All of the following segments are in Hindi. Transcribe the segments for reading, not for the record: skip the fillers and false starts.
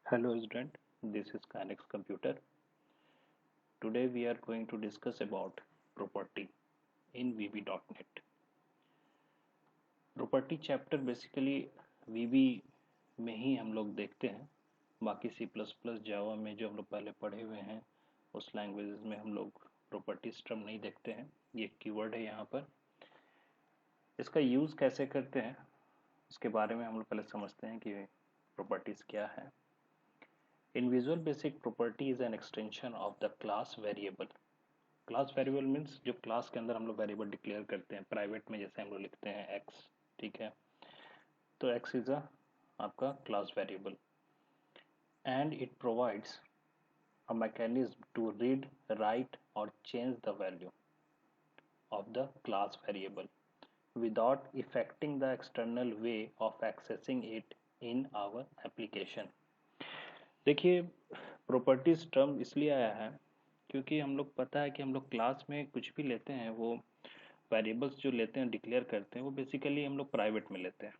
Hello student, this is Kinex Computer. Today we are going to discuss about property in VB.NET. Property chapter basically VB में ही हम लोग देखते हैं। बाकी C++ जावा में जो हम लोग पहले पढ़े हुए हैं उस लैंग्वेजेस में हम लोग प्रॉपर्टी टर्म नहीं देखते हैं। ये कीवर्ड है यहाँ पर। इसका यूज़ कैसे करते हैं उसके बारे में हम लोग पहले समझते हैं कि प्रॉपर्टीज क्या है। In Visual Basic, property is an extension of the class variable. Class variable means जो क्लास के अंदर हम लोग वेरिएबल डिक्लेयर करते हैं प्राइवेट में, जैसे हम लोग लिखते हैं एक्स। ठीक है, तो एक्स इज आपका class variable and it provides a mechanism to read, write और change the value of the class variable without affecting the external way of accessing it in our application. देखिए, प्रॉपर्टीज टर्म इसलिए आया है क्योंकि हम लोग पता है कि हम लोग क्लास में कुछ भी लेते हैं, वो वेरिएबल्स जो लेते हैं डिक्लेयर करते हैं वो बेसिकली हम लोग प्राइवेट में लेते हैं।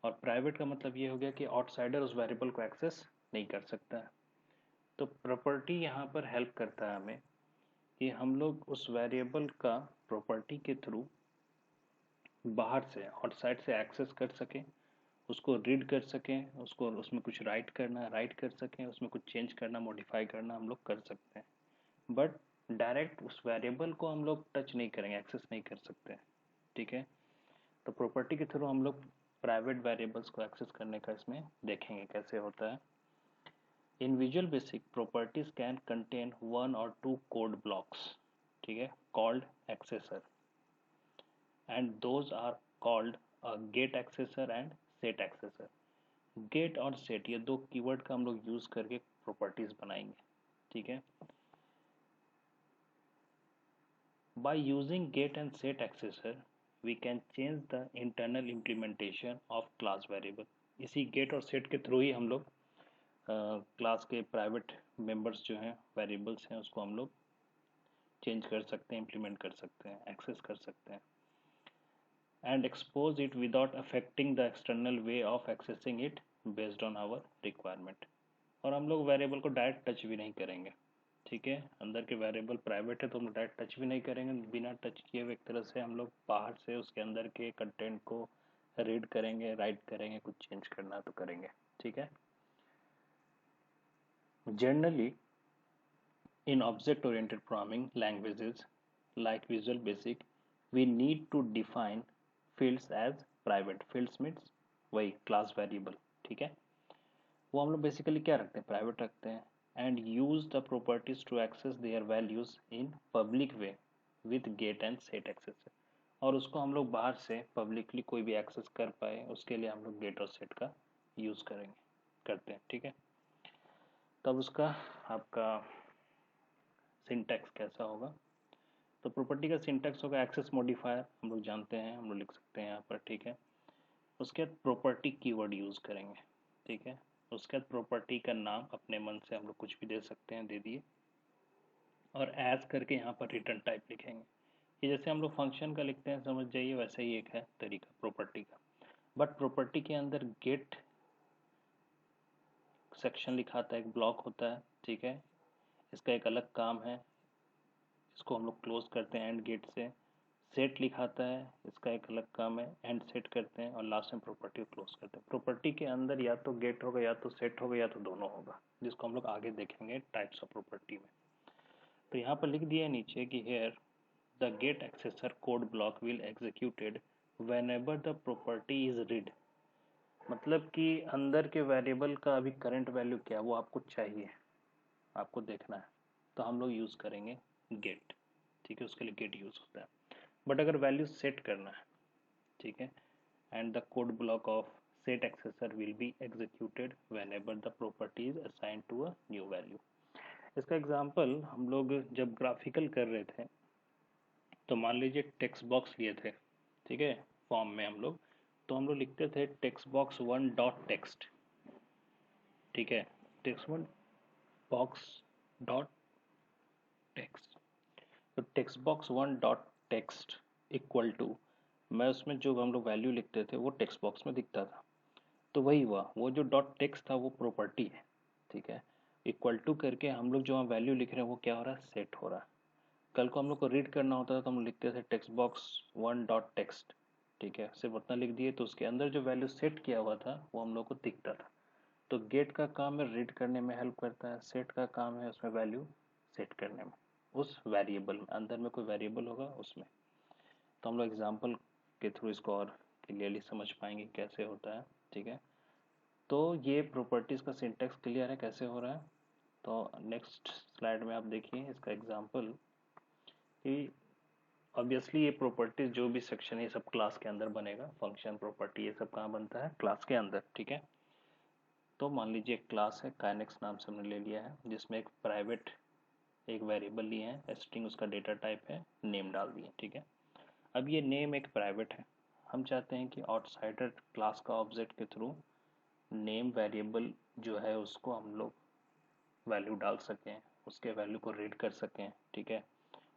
और प्राइवेट का मतलब ये हो गया कि आउटसाइडर उस वेरिएबल को एक्सेस नहीं कर सकता है। तो प्रॉपर्टी यहाँ पर हेल्प करता है हमें कि हम लोग उस वेरिएबल का प्रॉपर्टी के थ्रू बाहर से, आउटसाइड से एक्सेस कर सकें, उसको रीड कर सकें, उसको उसमें कुछ राइट करना राइट कर सकें, उसमें कुछ चेंज करना मॉडिफाई करना हम लोग कर सकते हैं। बट डायरेक्ट उस वेरिएबल को हम लोग टच नहीं करेंगे, एक्सेस नहीं कर सकते हैं। ठीक है, तो प्रॉपर्टी के थ्रू हम लोग प्राइवेट वेरिएबल्स को एक्सेस करने का इसमें देखेंगे कैसे होता है। In visual basic, properties can contain one और टू कोड ब्लॉक्स, ठीक है, called accessor, and those are called get accessor and set accessor. Get और सेट ये दो कीवर्ड का हम लोग यूज करके प्रॉपर्टीज बनाएंगे। ठीक है, by using get and set accessor we can change the internal implementation of class variable. इसी get और set के थ्रू ही हम लोग क्लास के प्राइवेट मेंबर्स जो हैं, वेरिएबल्स हैं, उसको हम लोग चेंज कर सकते हैं, इम्प्लीमेंट कर सकते हैं, एक्सेस कर सकते हैं and expose it without affecting the external way of accessing it based on our requirement. और हम लोग वेरिएबल को डायरेक्ट टच भी नहीं करेंगे। ठीक है, अंदर के वेरिएबल प्राइवेट है तो हम लोग डायरेक्ट टच भी नहीं करेंगे, बिना टच किए हुए एक तरह से हम लोग बाहर से उसके अंदर के कंटेंट को रीड करेंगे, राइट करेंगे, कुछ चेंज करना तो करेंगे। ठीक है, generally in object oriented programming languages like Visual Basic we need to define fields as private. fields means वही class variable। ठीक है, वो हम लोग बेसिकली क्या रखते हैं, प्राइवेट रखते हैं and use the properties to access their values in public way with get and set access. और उसको हम लोग बाहर से पब्लिकली कोई भी एक्सेस कर पाए उसके लिए हम लोग गेट और सेट का यूज करेंगे, करते हैं। ठीक है, तब उसका आपका सिंटैक्स कैसा होगा, तो प्रॉपर्टी का सिंटैक्स होगा एक्सेस मॉडिफायर, हम लोग जानते हैं, हम लोग लिख सकते हैं यहाँ पर। ठीक है, उसके बाद प्रॉपर्टी कीवर्ड यूज करेंगे। ठीक है, उसके बाद प्रॉपर्टी का नाम अपने मन से हम लोग कुछ भी दे सकते हैं, दे दिए, और एज करके यहाँ पर रिटर्न टाइप लिखेंगे। ये जैसे हम लोग फंक्शन का लिखते हैं, समझ जाइए, वैसे ही एक है तरीका प्रॉपर्टी का। बट प्रॉपर्टी के अंदर गेट सेक्शन लिखा आता है, एक ब्लॉक होता है। ठीक है, इसका एक अलग काम है, इसको हम लोग क्लोज करते हैं एंड गेट से। सेट लिखाता है, इसका एक अलग काम है, एंड सेट करते हैं और लास्ट में प्रॉपर्टी को क्लोज करते हैं। प्रॉपर्टी के अंदर या तो गेट होगा, या तो सेट होगा, या तो दोनों होगा, जिसको हम लोग आगे देखेंगे टाइप्स ऑफ प्रॉपर्टी में। तो यहाँ पर लिख दिया है नीचे कि here the get accessor code block will executed whenever the property is read। मतलब कि अंदर के वेरिएबल का अभी करंट वैल्यू क्या है वो आपको चाहिए, आपको देखना है, तो हम लोग यूज करेंगे गेट। ठीक है, उसके लिए गेट यूज होता है। बट अगर वैल्यू सेट करना है, ठीक है, and the code block of set accessor will be executed whenever the property is assigned to a new value। इसका एग्जांपल हम लोग जब ग्राफिकल कर रहे थे तो मान लीजिए टेक्स्ट बॉक्स लिए थे। ठीक है, फॉर्म में हम लोग, तो हम लोग लिखते थे text box one dot text. ठीक है, text one box dot text, तो text box one dot text equal to, मैं उसमें जो हम लोग वैल्यू लिखते थे वो टेक्स्ट बॉक्स में दिखता था। तो वही हुआ, वो जो डॉट टेक्स्ट था वो प्रॉपर्टी है। ठीक है। इक्वल टू करके हम लोग जो वहाँ वैल्यू लिख रहे हैं वो क्या हो रहा है, सेट हो रहा है। कल को हम लोग को रीड करना होता था तो हम लिखते थे टेक्स्ट बॉक्स 1.टेक्स्ट, ठीक है, सिर्फ उतना लिख दिए तो उसके अंदर जो वैल्यू सेट किया हुआ था वो हम लोग को दिखता था। तो गेट का काम है रीड करने में हेल्प करता है, सेट का काम है उसमें वैल्यू सेट करने में, उस वेरिएबल में, अंदर में कोई वेरिएबल होगा उसमें। तो हम लोग एग्जांपल के थ्रू इसको और क्लियरली समझ पाएंगे कैसे होता है, ठीक है। तो ये प्रॉपर्टीज़ का सिंटैक्स क्लियर है कैसे हो रहा है। तो नेक्स्ट स्लाइड में आप देखिए इसका एग्जांपल कि ऑब्वियसली ये प्रॉपर्टीज जो भी सेक्शन है ये सब क्लास के अंदर बनेगा। फंक्शन प्रॉपर्टी ये सब कहाँ बनता है, क्लास के अंदर, ठीक है। तो मान लीजिए एक क्लास है काइनेक्स नाम से हमने ले लिया है, जिसमें एक प्राइवेट एक वेरिएबल लिए हैं, स्ट्रिंग उसका डेटा टाइप है, नेम डाल दिए, ठीक है। अब ये नेम एक प्राइवेट है, हम चाहते हैं कि आउटसाइडर क्लास का ऑब्जेक्ट के थ्रू नेम वेरिएबल जो है उसको हम लोग वैल्यू डाल सकें, उसके वैल्यू को रीड कर सकें, ठीक है।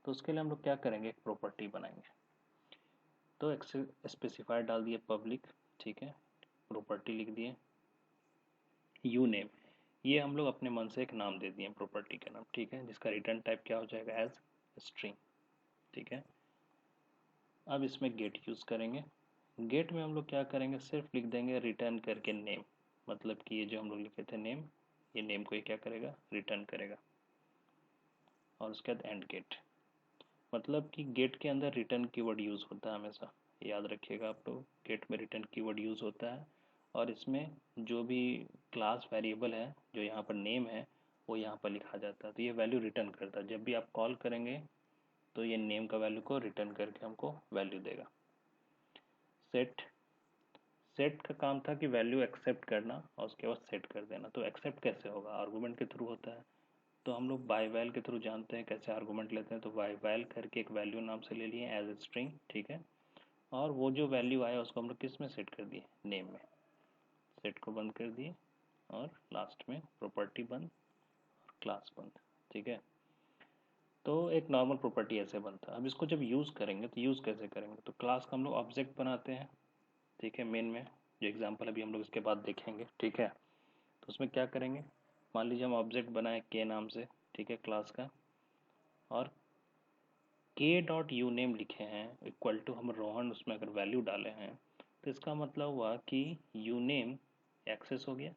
तो उसके लिए हम लोग क्या करेंगे, एक प्रॉपर्टी बनाएंगे। तो स्पेसिफायर डाल दिए पब्लिक, ठीक है, प्रॉपर्टी लिख दिए यू नेम, ये हम लोग अपने मन से एक नाम दे दिए प्रॉपर्टी का नाम, ठीक है, जिसका रिटर्न टाइप क्या हो जाएगा, एज स्ट्रिंग, ठीक है। अब इसमें गेट यूज़ करेंगे। गेट में हम लोग क्या करेंगे, सिर्फ लिख देंगे रिटर्न करके नेम, मतलब कि ये जो हम लोग लिखे थे नेम, ये नेम को ये क्या करेगा, रिटर्न करेगा। और उसके बाद एंड गेट, मतलब कि गेट के अंदर रिटर्न कीवर्ड यूज़ होता है हमेशा, याद रखिएगा आप लोग, गेट में रिटर्न कीवर्ड यूज़ होता है। और इसमें जो भी क्लास वेरिएबल है जो यहाँ पर नेम है वो यहाँ पर लिखा जाता है, तो ये वैल्यू रिटर्न करता है। जब भी आप कॉल करेंगे तो ये नेम का वैल्यू को रिटर्न करके हमको वैल्यू देगा। सेट, सेट का काम था कि वैल्यू एक्सेप्ट करना और उसके बाद सेट कर देना। तो एक्सेप्ट कैसे होगा, आर्गूमेंट के थ्रू होता है। तो हम लोग बाय वैल के थ्रू जानते हैं कैसे आर्गूमेंट लेते हैं। तो बाय वैल करके एक वैल्यू नाम से ले लिए एज ए स्ट्रिंग, ठीक है। और वो जो वैल्यू आया उसको हम लोग किस में सेट कर दिए, नेम में। सेट को बंद कर दिए और लास्ट में प्रॉपर्टी बंद, क्लास बंद, ठीक है। तो एक नॉर्मल प्रॉपर्टी ऐसे बनता है। अब इसको जब यूज़ करेंगे तो यूज़ कैसे करेंगे, तो क्लास का हम लोग ऑब्जेक्ट बनाते हैं, ठीक है, मेन में, जो एग्जांपल अभी हम लोग इसके बाद देखेंगे, ठीक है। तो उसमें क्या करेंगे, मान लीजिए हम ऑब्जेक्ट बनाए के नाम से, ठीक है, क्लास का, और के डॉट यू नेम लिखे हैं इक्वल टू हम रोहन उसमें अगर वैल्यू डाले हैं तो इसका मतलब हुआ कि यू नेम एक्सेस हो गया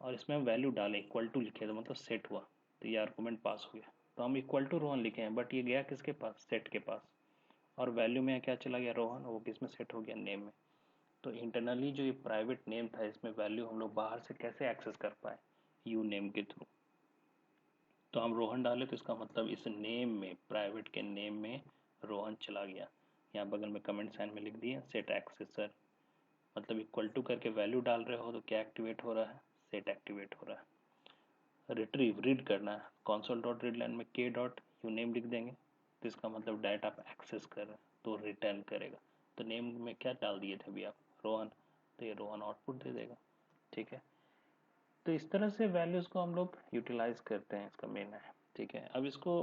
और इसमें हम वैल्यू डाले इक्वल टू लिखे तो मतलब सेट हुआ, तो ये आर्गूमेंट पास हो गया। तो हम इक्वल टू रोहन लिखे हैं बट ये गया किसके पास, सेट के पास, और वैल्यू में क्या चला गया, रोहन, वो किस में सेट हो गया, नेम में। तो इंटरनली जो ये प्राइवेट नेम था इसमें वैल्यू हम लोग बाहर से कैसे एक्सेस कर पाए, यू नेम के थ्रू। तो हम रोहन डाले तो इसका मतलब इस नेम में, प्राइवेट के नेम में रोहन चला गया। यहाँ बगल में कमेंट साइन में लिख दिए सेट एक्सेसर, मतलब इक्वल टू करके वैल्यू डाल रहे हो तो क्या एक्टिवेट हो रहा है, सेट एक्टिवेट हो रहा है। रिट्रीव, रीड करना है, कॉन्सोल डॉट रीड लाइन में के डॉट यू नेम लिख देंगे तो इसका मतलब डायरेक्ट आप एक्सेस कर रहे हैं तो रिटर्न करेगा। तो नेम में क्या डाल दिए थे अभी आप, रोहन, तो ये रोहन आउटपुट दे देगा, ठीक है। तो इस तरह से वैल्यूज़ को हम लोग यूटिलाइज करते हैं, इसका मेन है, ठीक है। अब इसको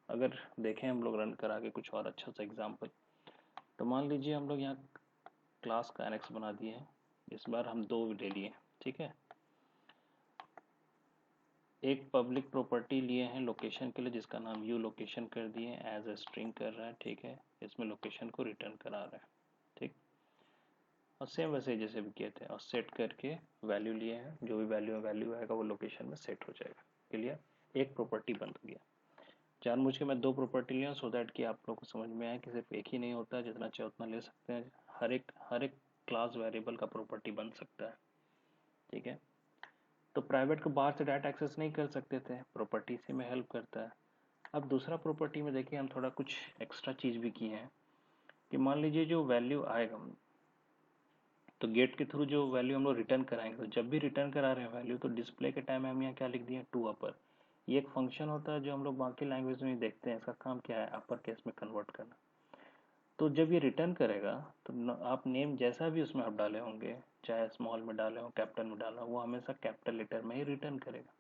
अगर देखें हम लोग रन करा के कुछ और अच्छा सा एग्जांपल, तो मान लीजिए हम लोग यहाँ क्लास का एनेक्स बना दिए हैं, इस बार हम दो ले लिए, ठीक है। एक पब्लिक प्रॉपर्टी लिए हैं लोकेशन के लिए जिसका नाम यू लोकेशन कर दिए, एज ए स्ट्रिंग कर रहा है, ठीक है, इसमें लोकेशन को रिटर्न करा रहा है, ठीक। और सेम वैसे जैसे भी किए थे, और सेट करके वैल्यू लिए हैं, जो भी वैल्यू आएगा वो लोकेशन में सेट हो जाएगा, क्लियर। एक प्रॉपर्टी बन गया। जानबूझ के मैं दो प्रॉपर्टी लिया सो दैट कि आप लोग को समझ में आए कि सिर्फ एक ही नहीं होता है, जितना चाहे उतना ले सकते हैं। हर एक क्लास वेरिएबल का प्रॉपर्टी बन सकता है, ठीक है। तो प्राइवेट को बाहर से डायरेक्ट एक्सेस नहीं कर सकते थे, प्रॉपर्टी से में हेल्प करता है। अब दूसरा प्रॉपर्टी में देखिए हम थोड़ा कुछ एक्स्ट्रा चीज़ भी की है कि मान लीजिए जो वैल्यू आएगा तो गेट के थ्रू जो वैल्यू हम लोग रिटर्न कराएंगे, तो जब भी रिटर्न करा रहे हैं वैल्यू तो डिस्प्ले के टाइम में हम यहाँ क्या लिख दिए, टू अपर। ये एक फंक्शन होता है जो हम लोग बाकी लैंग्वेज में देखते हैं, इसका काम क्या है, अपर केस में कन्वर्ट करना। तो जब ये रिटर्न करेगा तो आप नेम जैसा भी उसमें आप डाले होंगे, चाहे स्मॉल में डाले हो कैपिटल में डाला, वो हमेशा कैपिटल लेटर में ही रिटर्न करेगा।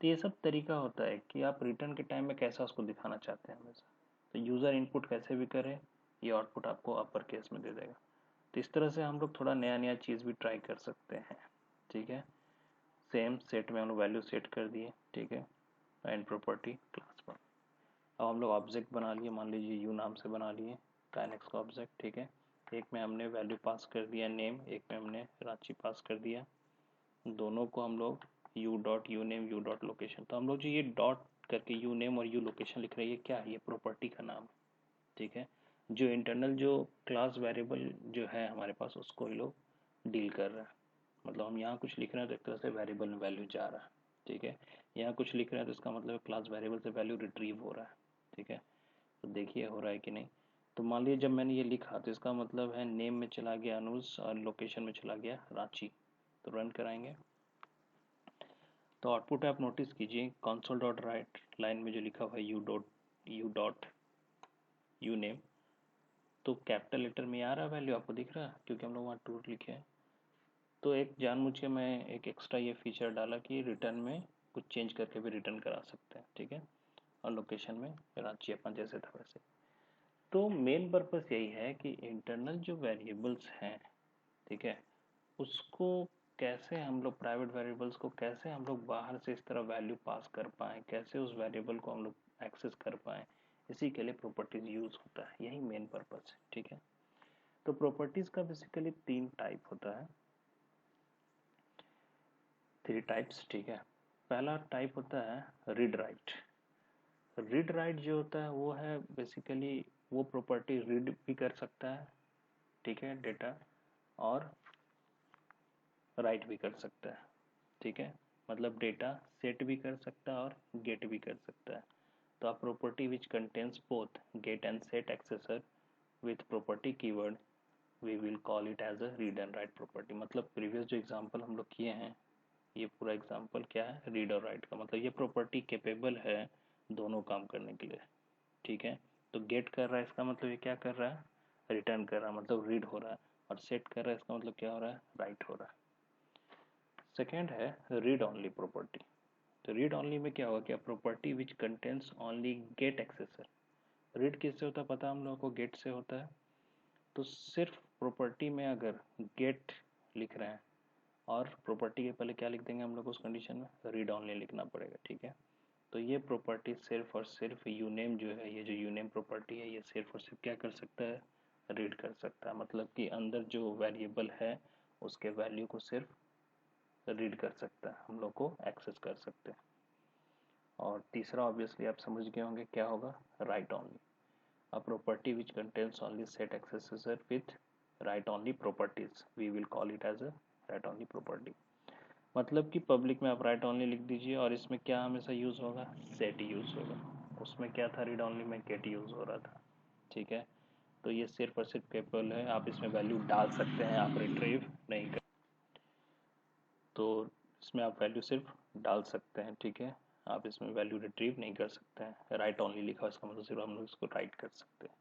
तो ये सब तरीका होता है कि आप रिटर्न के टाइम में कैसा उसको दिखाना चाहते हैं हमेशा। तो यूज़र इनपुट कैसे भी करे, ये आउटपुट आपको अपर केस में दे देगा। तो इस तरह से हम लोग थोड़ा नया नया चीज़ भी ट्राई कर सकते हैं, ठीक है। सेम सेट में हम लोग वैल्यू सेट कर दिए, ठीक है, एंड प्रॉपर्टी क्लास पर। अब हम लोग ऑब्जेक्ट बना लिए, मान लीजिए यू नाम से बना लिए काइनेक्स का ऑब्जेक्ट, ठीक है। एक में हमने वैल्यू पास कर दिया नेम, एक में हमने रांची पास कर दिया, दोनों को हम लोग U dot U name U dot location. तो हम लोग जो ये डॉट करके यू नेम और यू लोकेशन लिख रहे हैं, ये क्या है, ये प्रॉपर्टी का नाम, ठीक है। जो इंटरनल जो क्लास वेरिएबल जो है हमारे पास, उसको ये लोग डील कर रहे हैं। मतलब हम यहाँ कुछ लिख रहे हैं तो एक तरह से वेरिएबल में वैल्यू जा रहा है, ठीक है। यहाँ कुछ लिख रहे हैं तो इसका मतलब क्लास वेरिएबल से वैल्यू रिट्रीव हो रहा है, ठीक है। तो देखिए हो रहा है कि नहीं। तो मान लीजिए जब मैंने ये लिखा तो इसका मतलब है नेम में चला गया अनुज और लोकेशन में चला गया रांची। तो रन कराएंगे तो आउटपुट आप नोटिस कीजिए, कंसोल डॉट राइट लाइन में जो लिखा हुआ है यू डॉट यू नेम, तो कैपिटल लेटर में आ रहा है वैल्यू, आपको दिख रहा है, क्योंकि हम लोग वहाँ टू लिखे हैं। तो एक जानबूझ के मैं एक एक्स्ट्रा ये फीचर डाला कि रिटर्न में कुछ चेंज करके भी रिटर्न करा सकते हैं, ठीक है। और लोकेशन में रांची अपन जैसे था वैसे। तो मेन पर्पस यही है कि इंटरनल जो वेरिएबल्स हैं, ठीक है, उसको कैसे हम लोग प्राइवेट वेरिएबल्स को कैसे हम लोग बाहर से इस तरह वैल्यू पास कर पाएँ, कैसे उस वेरिएबल को हम लोग एक्सेस कर पाएँ, इसी के लिए प्रॉपर्टीज यूज होता है, यही मेन पर्पस है, ठीक है। तो प्रॉपर्टीज का बेसिकली 3 टाइप होता है, 3 टाइप्स, ठीक है। पहला टाइप होता है रीड राइट। रीड राइट जो होता है वो है बेसिकली वो प्रॉपर्टी रीड भी कर सकता है, ठीक है, डेटा, और राइट भी कर सकता है, ठीक है। मतलब डेटा सेट भी कर सकता है और गेट भी कर सकता है। तो आप property which contains both get and set accessor with property keyword we will call it as a read and write property. मतलब प्रीवियस जो एग्जांपल हम लोग किए हैं, ये पूरा एग्जांपल क्या है, रीड और राइट का। मतलब ये प्रॉपर्टी कैपेबल है दोनों काम करने के लिए, ठीक है। तो गेट कर रहा है, इसका मतलब ये क्या कर रहा है, रिटर्न कर रहा है, मतलब रीड हो रहा है। और सेट कर रहा है, इसका मतलब क्या हो रहा है, राइट हो रहा है। सेकेंड है रीड ऑनली प्रॉपर्टी। तो रीड ऑनली में क्या होगा, क्या property which contains only get एक्सेसर। Read किससे होता है पता हम लोगों को, गेट से होता है। तो सिर्फ प्रॉपर्टी में अगर गेट लिख रहे हैं और प्रॉपर्टी के पहले क्या लिख देंगे हम लोग उस कंडीशन में, रीड ऑनली लिखना पड़ेगा, ठीक है। तो ये प्रॉपर्टी सिर्फ और सिर्फ यूनेम जो है, ये जो यूनेम प्रॉपर्टी है, ये सिर्फ और सिर्फ क्या कर सकता है, रीड कर सकता है। मतलब कि अंदर जो वेरिएबल है उसके वैल्यू को सिर्फ रीड कर सकता है, हम लोग को एक्सेस कर सकते हैं। और तीसरा ऑब्वियसली आप समझ गए होंगे क्या होगा, write only. A property which contains only set accessor with write only properties we will call it as a write only property. मतलब कि पब्लिक में आप राइट ऑनली लिख दीजिए और इसमें क्या हमेशा यूज होगा, सेट यूज होगा। उसमें क्या था, रीड ऑनली में गेट यूज हो रहा था, ठीक है। तो ये सिर्फ और सिर्फ केपेबल है, आप इसमें वैल्यू डाल सकते हैं, आप रिट्रीव नहीं कर, तो इसमें आप वैल्यू सिर्फ डाल सकते हैं, ठीक है। आप इसमें वैल्यू रिट्रीव नहीं कर सकते हैं। राइट ऑनली लिखा इसका मतलब सिर्फ हम लोग इसको राइट कर सकते हैं।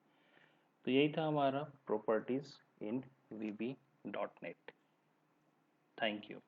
तो यही था हमारा properties in VB.NET। Thank you.